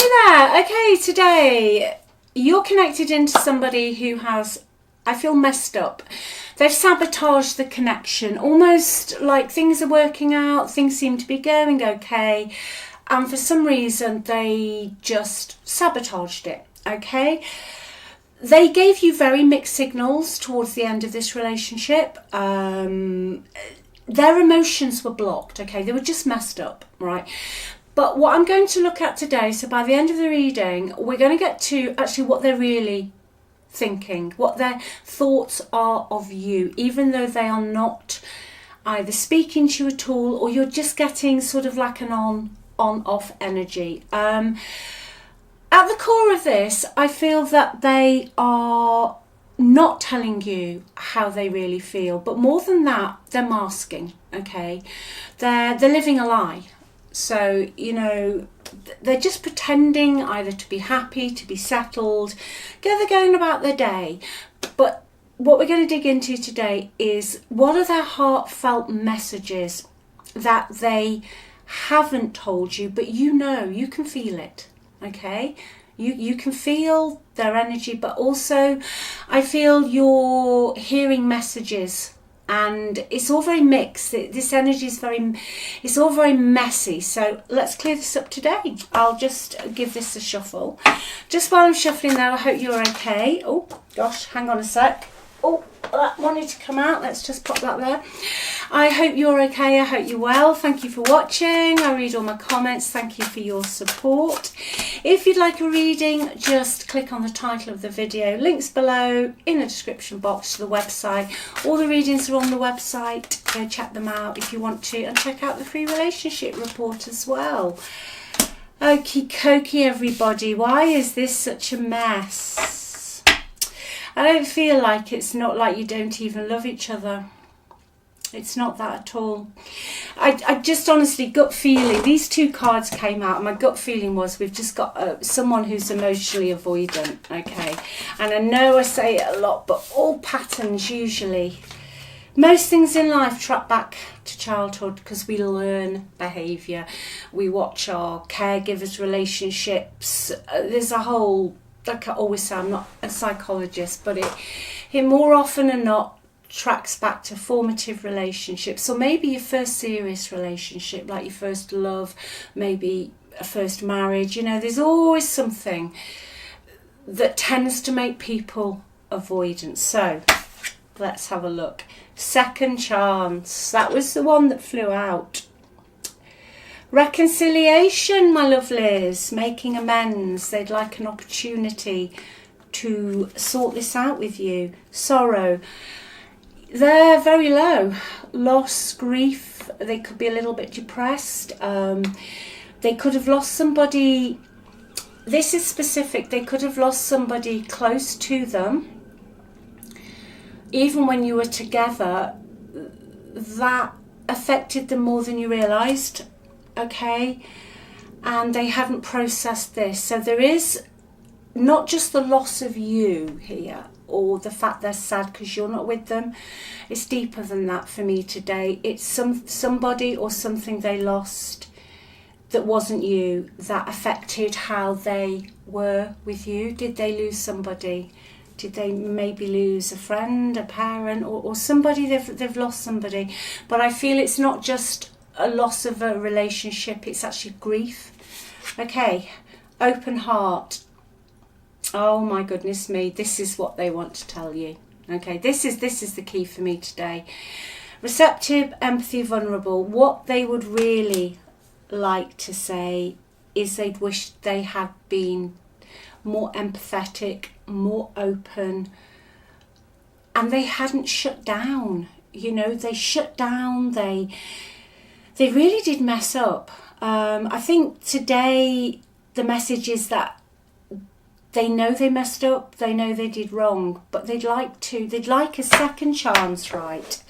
Hi there. Okay, today you're connected into somebody who has, I feel, messed up. They've sabotaged the connection, almost like things are working out, things seem to be going okay, and for some reason they just sabotaged it, okay? They gave you very mixed signals towards the end of this relationship. Their emotions were blocked, okay? They were just messed up, right? But what I'm going to look at today, so by the end of the reading, we're going to get to actually what they're really thinking, what their thoughts are of you, even though they are not either speaking to you at all, or you're just getting sort of like an on-off energy. At the core of this, I feel that they are not telling you how they really feel, but more than that, they're masking, okay? They're living a lie. So, you know, they're just pretending either to be happy, to be settled, they're going about their day. But what we're going to dig into today is what are their heartfelt messages that they haven't told you, but you know, you can feel it, okay? You can feel their energy, but also I feel you're hearing messages. And it's all very mixed. This energy is it's all very messy. So let's clear this up today. I'll just give this a shuffle. Just while I'm shuffling there, I hope you're okay. Oh, gosh, hang on a sec. Oh, that wanted to come out. Let's just pop that there. I hope you're okay. I hope you're well. Thank you for watching. I read all my comments. Thank you for your support. If you'd like a reading, just click on the title of the video. Links below in the description box to the website. All the readings are on the website. Go check them out if you want to, and check out the free relationship report as well. Okie dokie, everybody. Why is this such a mess? I don't feel like it's not like you don't even love each other. It's not that at all. I just honestly, gut feeling, these two cards came out, and my gut feeling was we've just got someone who's emotionally avoidant, okay? And I know I say it a lot, but all patterns usually, most things in life track back to childhood because we learn behaviour. We watch our caregivers' relationships. There's a whole, like I always say, I'm not a psychologist, but it more often than not tracks back to formative relationships. So maybe your first serious relationship, like your first love, maybe a first marriage. You know, there's always something that tends to make people avoidant. So let's have a look. Second chance. That was the one that flew out. Reconciliation, my lovelies. Making amends. They'd like an opportunity to sort this out with you. Sorrow. They're very low. Loss, grief. They could be a little bit depressed. They could have lost somebody. This is specific. They could have lost somebody close to them. Even when you were together, that affected them more than you realised. Okay? And they haven't processed this. So there is not just the loss of you here, or the fact they're sad because you're not with them. It's deeper than that for me today. It's somebody or something they lost that wasn't you, that affected how they were with you. Did they lose somebody? Did they maybe lose a friend, a parent, or somebody? They've lost somebody. But I feel it's not just a loss of a relationship, it's actually grief. Okay, open heart. Oh my goodness me, this is what they want to tell you. Okay, this is the key for me today. Receptive, empathy, vulnerable. What they would really like to say is they'd wish they had been more empathetic, more open, and they hadn't shut down. You know, they shut down, they really did mess up. I think today the message is that they know they messed up, they know they did wrong, but they'd like a second chance, right,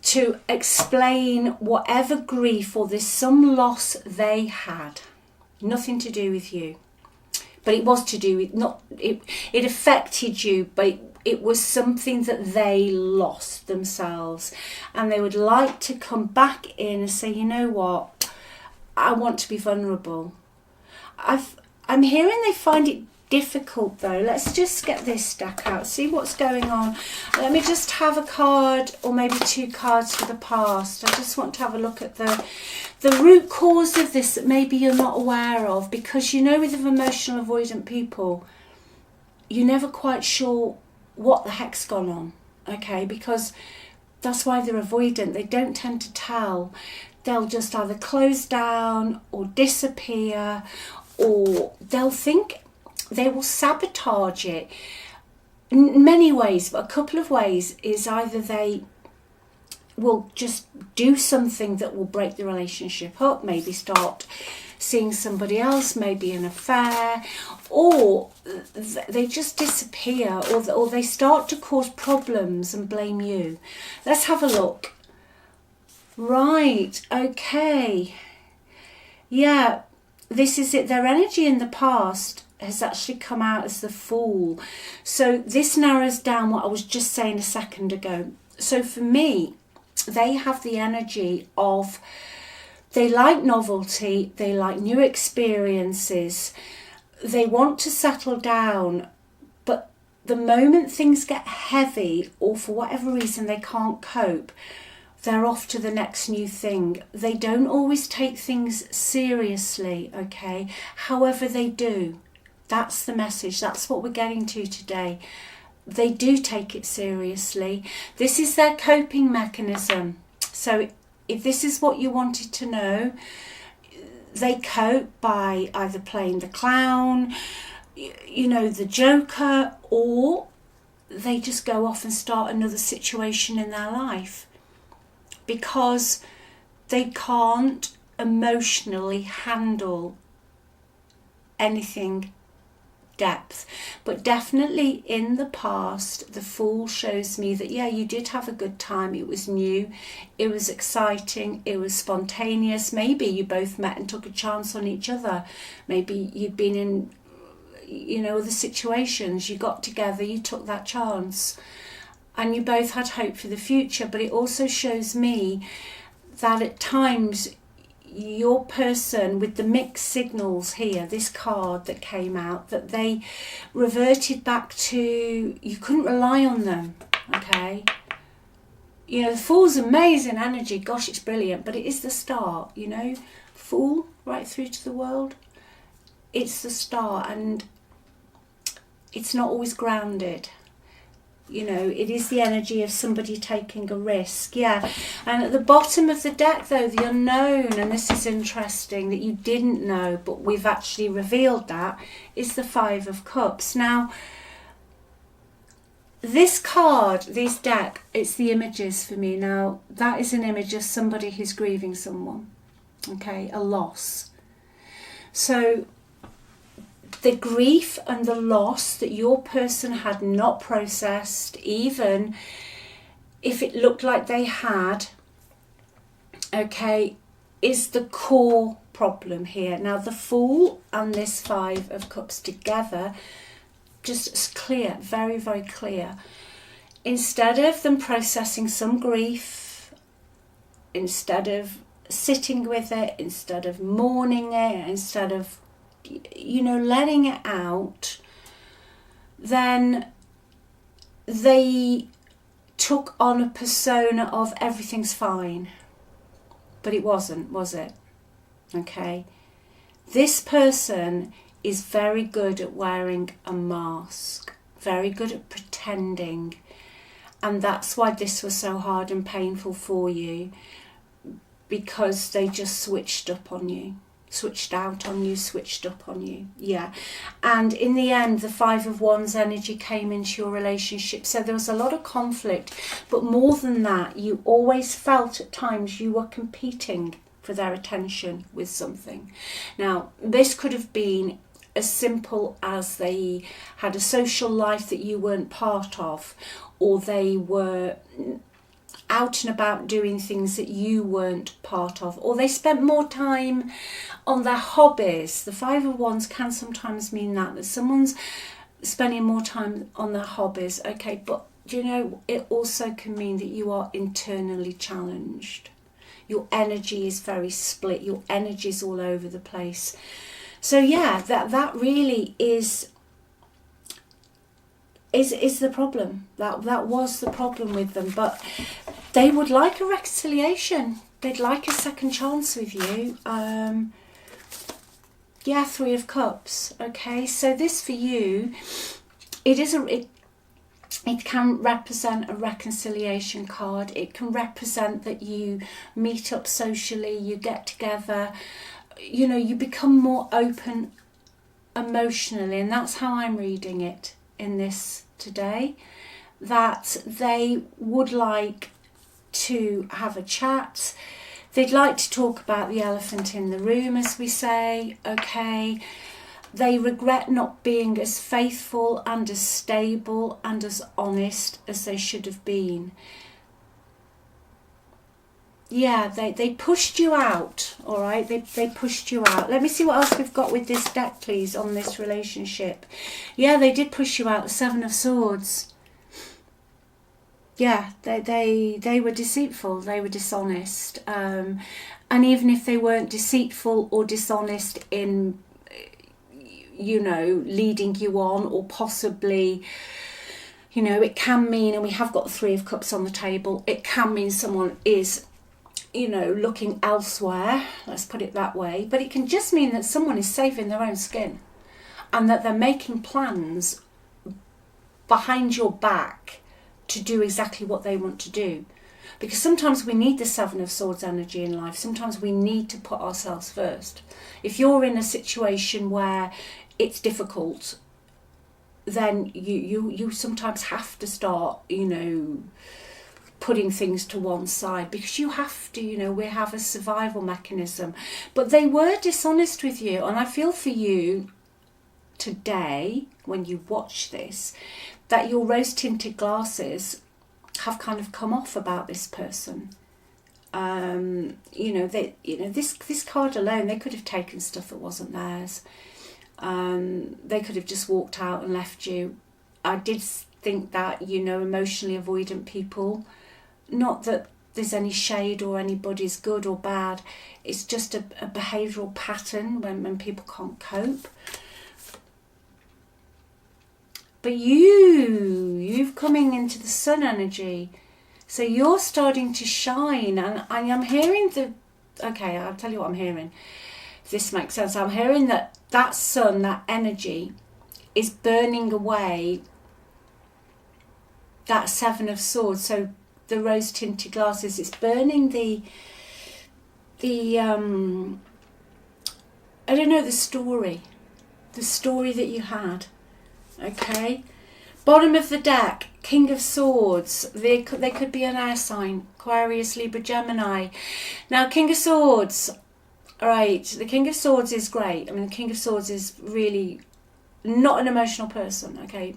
to explain whatever grief or there's some loss they had. Nothing to do with you. But it was to do with, it affected you, but it was something that they lost themselves. And they would like to come back in and say, you know what, I want to be vulnerable. I'm hearing they find it difficult though. Let's just get this deck out, see what's going on. Let me just have a card or maybe 2 cards for the past. I just want to have a look at the root cause of this that maybe you're not aware of, because you know, with emotional avoidant people, you're never quite sure what the heck's gone on, okay? Because that's why they're avoidant. They don't tend to tell. They'll just either close down or disappear, or they'll think they will sabotage it in many ways, but a couple of ways is either they will just do something that will break the relationship up, maybe start seeing somebody else, maybe an affair, or they just disappear, or they start to cause problems and blame you. Let's have a look. Right, okay. Yeah, this is it. Their energy in the past has actually come out as the Fool. So this narrows down what I was just saying a second ago. So for me, they have the energy of, they like novelty, they like new experiences, they want to settle down, but the moment things get heavy or for whatever reason they can't cope, they're off to the next new thing. They don't always take things seriously, okay? However, they do. That's the message. That's what we're getting to today. They do take it seriously. This is their coping mechanism. So if this is what you wanted to know, they cope by either playing the clown, you know, the joker, or they just go off and start another situation in their life because they can't emotionally handle anything depth. But definitely in the past, the Fool shows me that, yeah, you did have a good time. It was new, it was exciting, it was spontaneous. Maybe you both met and took a chance on each other. Maybe you'd been in, you know, other situations, you got together, you took that chance, and you both had hope for the future. But it also shows me that at times your person, with the mixed signals here, this card that came out, that they reverted back to, you couldn't rely on them, okay? You know, the Fool's amazing energy, gosh, it's brilliant, but it is the start, you know? Fool, right through to the world, it's the start, and it's not always grounded. You know, it is the energy of somebody taking a risk, yeah. And at the bottom of the deck, though, the unknown, and this is interesting that you didn't know, but we've actually revealed that, is the Five of Cups. Now, this card, this deck, it's the images for me. Now, that is an image of somebody who's grieving someone, okay, a loss. So the grief and the loss that your person had not processed, even if it looked like they had, okay, is the core problem here. Now, the Fool and this Five of Cups together, just clear, very, very clear. Instead of them processing some grief, instead of sitting with it, instead of mourning it, instead of, you know, letting it out, then they took on a persona of everything's fine. But it wasn't, was it? Okay. This person is very good at wearing a mask, very good at pretending. And that's why this was so hard and painful for you, because they just switched up on you. Switched out on you, switched up on you, yeah. And in the end, the Five of Wands energy came into your relationship. So there was a lot of conflict, but more than that, you always felt at times you were competing for their attention with something. Now, this could have been as simple as they had a social life that you weren't part of, or they were out and about doing things that you weren't part of, or they spent more time on their hobbies. The Five of Wands can sometimes mean that someone's spending more time on their hobbies, okay, but you know, it also can mean that you are internally challenged. Your energy is very split, your energy is all over the place. So yeah, that really is the problem. That was the problem with them. But they would like a reconciliation. They'd like a second chance with you. Yeah, Three of Cups. Okay, so this for you, it can represent a reconciliation card. It can represent that you meet up socially, you get together, you know, you become more open emotionally, and that's how I'm reading it in this today, that they would like to have a chat. They'd like to talk about the elephant in the room, as we say, okay. They regret not being as faithful and as stable and as honest as they should have been. Yeah, they pushed you out, all right? They pushed you out. Let me see what else we've got with this deck, please, on this relationship. Yeah, they did push you out. The Seven of Swords. Yeah, they were deceitful. They were dishonest. And even if they weren't deceitful or dishonest in, you know, leading you on, or possibly, you know, it can mean, and we have got the Three of Cups on the table, it can mean someone is, you know, looking elsewhere, let's put it that way. But it can just mean that someone is saving their own skin, and that they're making plans behind your back to do exactly what they want to do. Because sometimes we need the Seven of Swords energy in life. Sometimes we need to put ourselves first. If you're in a situation where it's difficult, then you sometimes have to start, you know, putting things to one side, because you have to, you know, we have a survival mechanism. But they were dishonest with you, and I feel for you today, when you watch this, that your rose-tinted glasses have kind of come off about this person. You know, this card alone, they could have taken stuff that wasn't theirs. They could have just walked out and left you. I did think that, you know, emotionally avoidant people, not that there's any shade or anybody's good or bad, it's just a behavioural pattern when people can't cope. But you've coming into the sun energy, so you're starting to shine, and I'm hearing okay, I'll tell you what I'm hearing, if this makes sense. I'm hearing that sun, that energy, is burning away that Seven of Swords. So the rose-tinted glasses, it's burning the I don't know, the story that you had. Okay, bottom of the deck, King of Swords. They could be an air sign, Aquarius, Libra, Gemini. Now, King of Swords, all right, the King of Swords is great. I mean, the King of Swords is really not an emotional person, okay?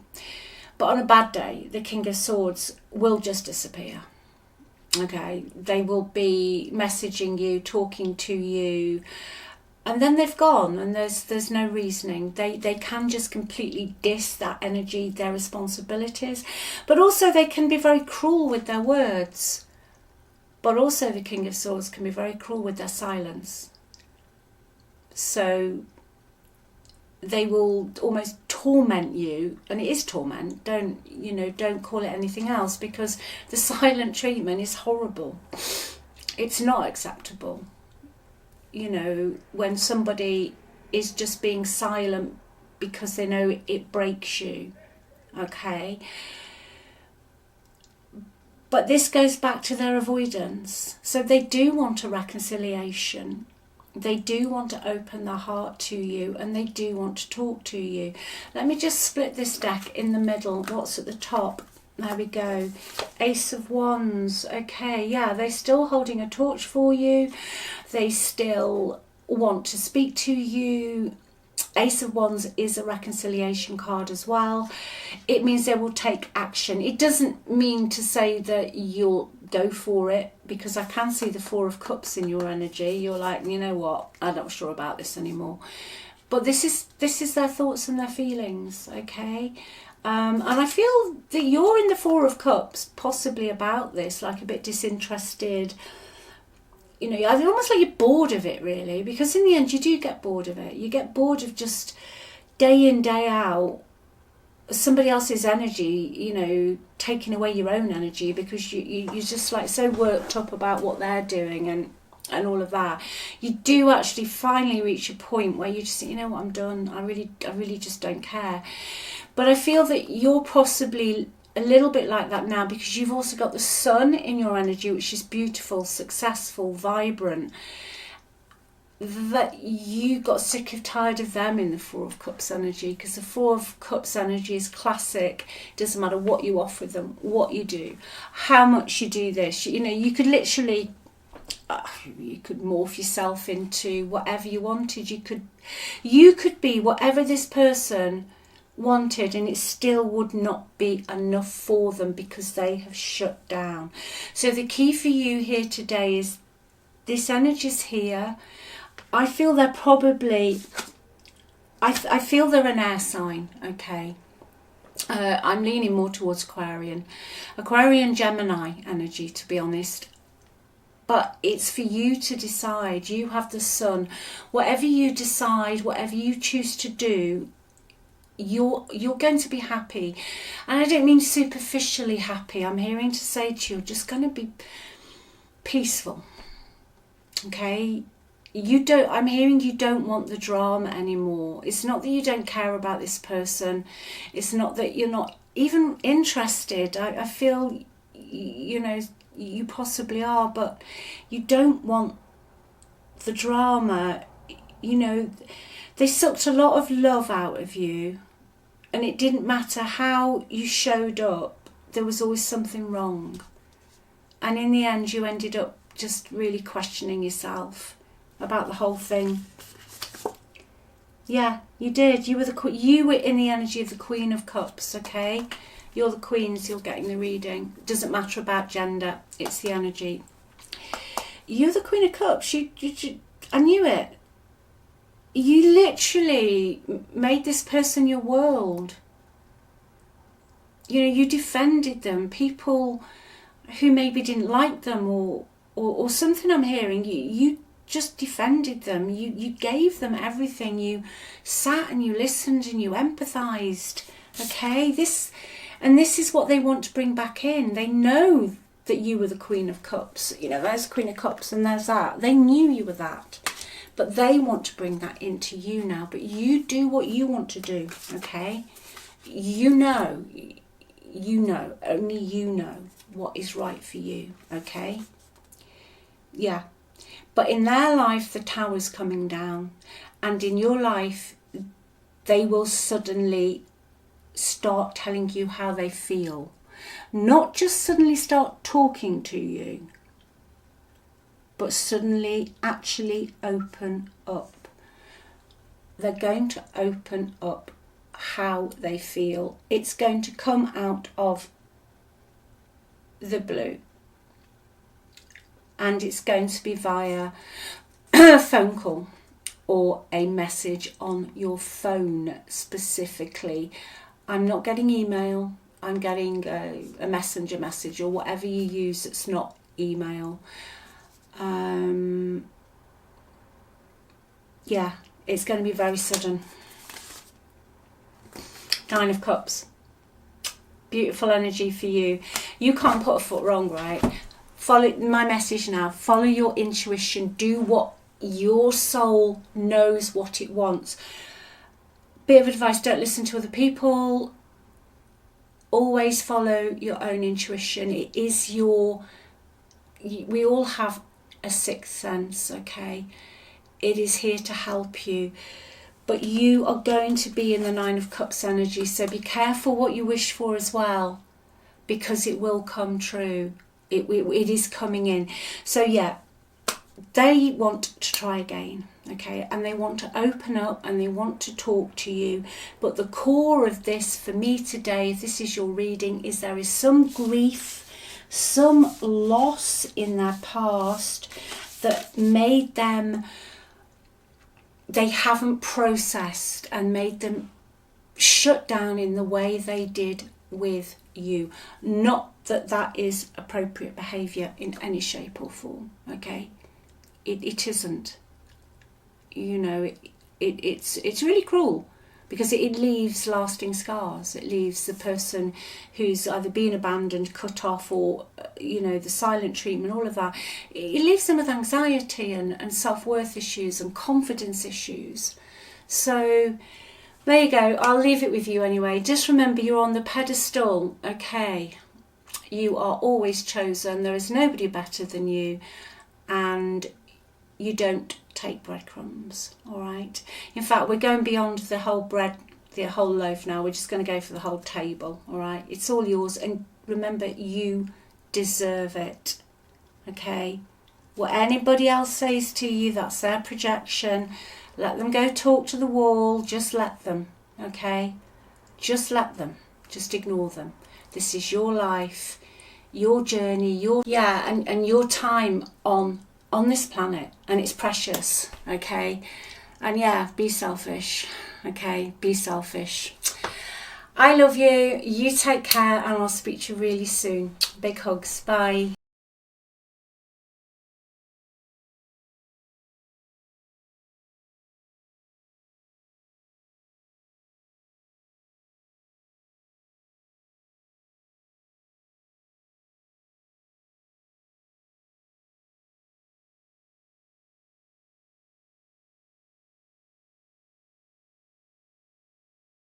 But on a bad day, the King of Swords will just disappear, okay? They will be messaging you, talking to you, and then they've gone, and there's no reasoning. They can just completely diss that energy, their responsibilities. But also they can be very cruel with their words. But also the King of Swords can be very cruel with their silence. So they will almost torment you, and it is torment. Don't call it anything else, because the silent treatment is horrible. It's not acceptable. You know, when somebody is just being silent because they know it breaks you, okay? But this goes back to their avoidance. So they do want a reconciliation. They do want to open their heart to you, and they do want to talk to you. Let me just split this deck in the middle. What's at the top? There we go. Ace of Wands. Okay, yeah, they're still holding a torch for you. They still want to speak to you. Ace of Wands is a reconciliation card as well. It means they will take action. It doesn't mean to say that you'll go for it, because I can see the Four of Cups in your energy. You're like, you know what, I'm not sure about this anymore. But this is their thoughts and their feelings, okay? And I feel that you're in the Four of Cups, possibly about this, like a bit disinterested. you know, almost like you're bored of it, really, because in the end you do get bored of it. You get bored of just day in, day out, somebody else's energy, you know, taking away your own energy, because you're just like so worked up about what they're doing and all of that. You do actually finally reach a point where you just think, you know what, I'm done. I really just don't care. But I feel that you're possibly a little bit like that now, because you've also got the sun in your energy, which is beautiful, successful, vibrant. That you got sick of tired of them in the Four of Cups energy, because the Four of Cups energy is classic. Doesn't matter what you offer them, what you do, how much you do this. You know, you could literally, you could morph yourself into whatever you wanted. You could be whatever this person wanted, and it still would not be enough for them because they have shut down. So the key for you here today is this energy's here. I feel they're probably, I feel they're an air sign, okay? I'm leaning more towards Aquarian, Gemini energy, to be honest. But it's for you to decide. You have the sun. Whatever you decide, whatever you choose to do, you're going to be happy. And I don't mean superficially happy. I'm hearing to say to you, you're just going to be peaceful, okay? I'm hearing you don't want the drama anymore. It's not that you don't care about this person. It's not that you're not even interested. I feel, you know, you possibly are, but you don't want the drama. You know, they sucked a lot of love out of you, and it didn't matter how you showed up, there was always something wrong. And in the end, you ended up just really questioning yourself about the whole thing. Yeah, you did. You were in the energy of the Queen of Cups, okay? You're the queens, you're getting the reading. It doesn't matter about gender, it's the energy. You're the Queen of Cups. I knew it. You literally made this person your world. You know, you defended them. People who maybe didn't like them or something, I'm hearing, you just defended them. You gave them everything. You sat and you listened and you empathised. Okay, this is what they want to bring back in. They know that you were the Queen of Cups. You know, there's Queen of Cups and there's that. They knew you were that. But they want to bring that into you now. But you do what you want to do, okay? You know, only you know what is right for you, okay? Yeah. But in their life, the tower's coming down. And in your life, they will suddenly start telling you how they feel. Not just suddenly start talking to you, but suddenly actually open up. They're going to open up how they feel. It's going to come out of the blue. And it's going to be via a phone call or a message on your phone specifically. I'm not getting email. I'm getting a messenger message or whatever you use that's not email. Yeah, it's going to be very sudden. Nine of Cups. Beautiful energy for you. You can't put a foot wrong, right? Follow my message now. Follow your intuition. Do what your soul knows what it wants. Bit of advice, don't listen to other people. Always follow your own intuition. It is we all have a sixth sense, okay? It is here to help you. But you are going to be in the Nine of Cups energy, so be careful what you wish for as well, because it will come true. It is coming in. So yeah, they want to try again, okay? And they want to open up and they want to talk to you. But the core of this for me today, if this is your reading, is there is some grief, some loss in their past that made them, they haven't processed and made them shut down in the way they did with you. Not that that is appropriate behaviour in any shape or form, okay? it isn't. You know, it's really cruel, because it leaves lasting scars. It leaves the person who's either been abandoned, cut off, or, you know, the silent treatment, all of that. It leaves them with anxiety and self-worth issues and confidence issues. So there you go. I'll leave it with you anyway. Just remember, you're on the pedestal, okay? You are always chosen. There is nobody better than you, and you don't take breadcrumbs, all right? In fact, we're going beyond the whole bread, the whole loaf now. We're just going to go for the whole table, all right? It's all yours, and remember, you deserve it, okay? What anybody else says to you, that's their projection. Let them go talk to the wall. Just let them, okay? Just let them. Just ignore them. This is your life, your journey, and your time on this planet, and it's precious, okay? And yeah, be selfish, okay? Be selfish. I love you. You take care, and I'll speak to you really soon. Big hugs. Bye.